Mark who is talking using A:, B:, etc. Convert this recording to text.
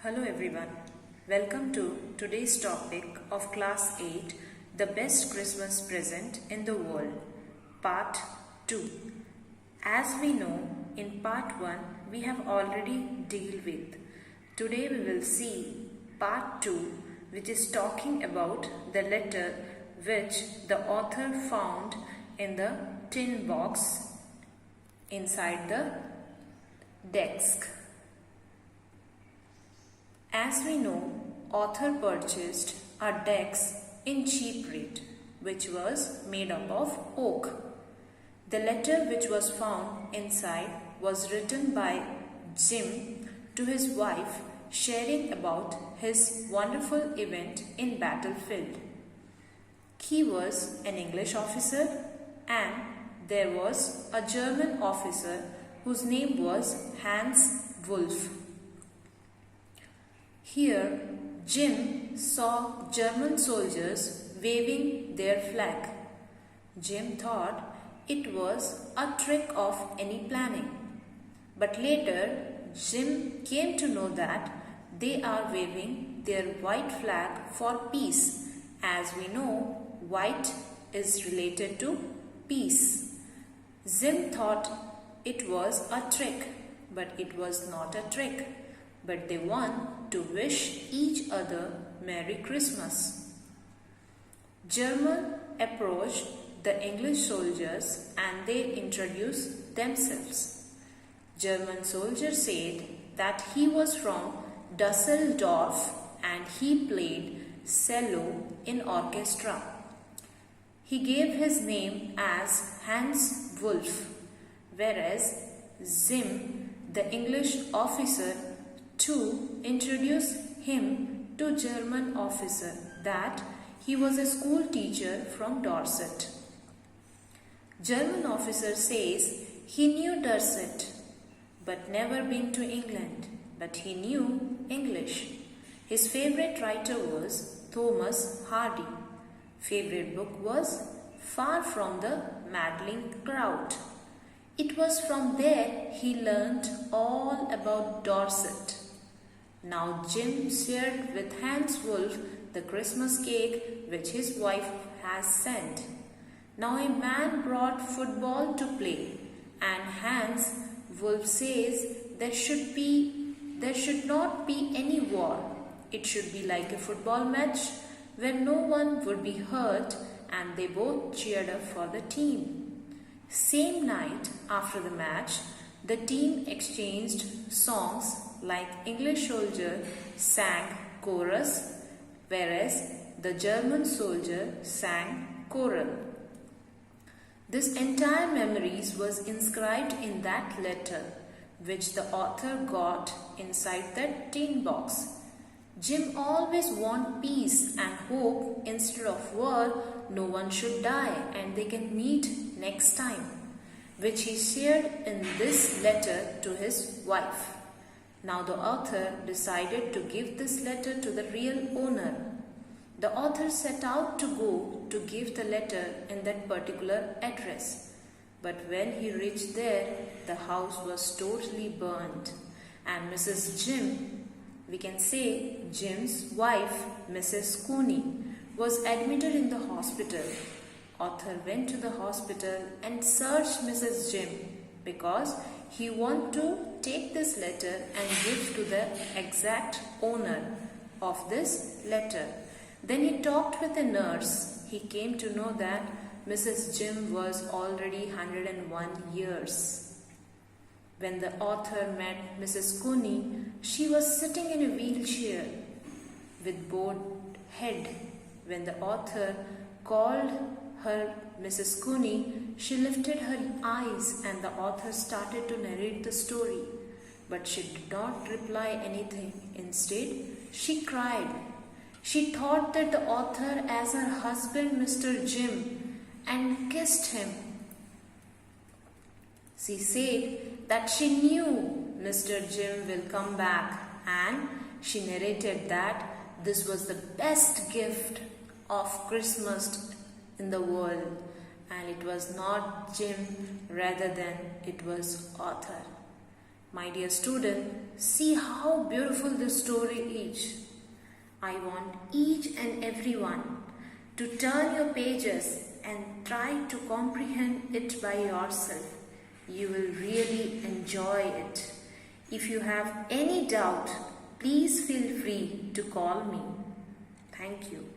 A: Hello everyone. Welcome to today's topic of Class 8, The Best Christmas Present in the World, Part 2. As we know, in Part 1 we have already dealt with. Today we will see Part 2, which is talking about the letter which the author found in the tin box inside the desk. As we know, author purchased a desk in cheap rate, which was made up of oak. The letter which was found inside was written by Jim to his wife, sharing about his wonderful event in battlefield. He was an English officer and there was a German officer whose name was Hans Wolff. Here, Jim saw German soldiers waving their flag. Jim thought it was a trick of any planning. But later, Jim came to know that they are waving their white flag for peace. As we know, white is related to peace. Jim thought it was a trick, but it was not a trick. But they want to wish each other Merry Christmas. German approached the English soldiers and they introduced themselves. German soldier said that he was from Dusseldorf and he played cello in orchestra. He gave his name as Hans Wolff, whereas Jim, the English officer, to introduce him to German officer that he was a school teacher from Dorset. German officer says he knew Dorset but never been to England, but he knew English. His favorite writer was Thomas Hardy. Favorite book was Far from the Madding Crowd. It was from there he learnt all about Dorset. Now Jim shared with Hans Wolff the Christmas cake which his wife has sent. Now a man brought football to play and Hans Wolff says there should not be any war. It should be like a football match where no one would be hurt, and they both cheered up for the team. Same night after the match, the team exchanged songs like English soldier sang chorus, whereas the German soldier sang choral. This entire memories was inscribed in that letter which the author got inside that tin box. Jim always want peace and hope instead of war. No one should die and they can meet next time, which he shared in this letter to his wife. Now the author decided to give this letter to the real owner. The author set out to go to give the letter in that particular address. But when he reached there, the house was totally burned. And Mrs. Jim, we can say Jim's wife, Mrs. Cooney, was admitted in the hospital. Author went to the hospital and searched Mrs. Jim because he wanted to take this letter and give to the exact owner of this letter. Then he talked with a nurse. He came to know that Mrs. Jim was already 101 years. When the author met Mrs. Cooney, she was sitting in a wheelchair with bowed head. When the author called her Mrs. Cooney, she lifted her eyes and the author started to narrate the story. But she did not reply anything. Instead, she cried. She thought that the author as her husband, Mr. Jim, and kissed him. She said that she knew Mr. Jim will come back, and she narrated that this was the best gift of Christmas in the world, and it was not Jim, rather than it was author. My dear student, see how beautiful this story is. I want each and everyone to turn your pages and try to comprehend it by yourself. You will really enjoy it. If you have any doubt, please feel free to call me. Thank you.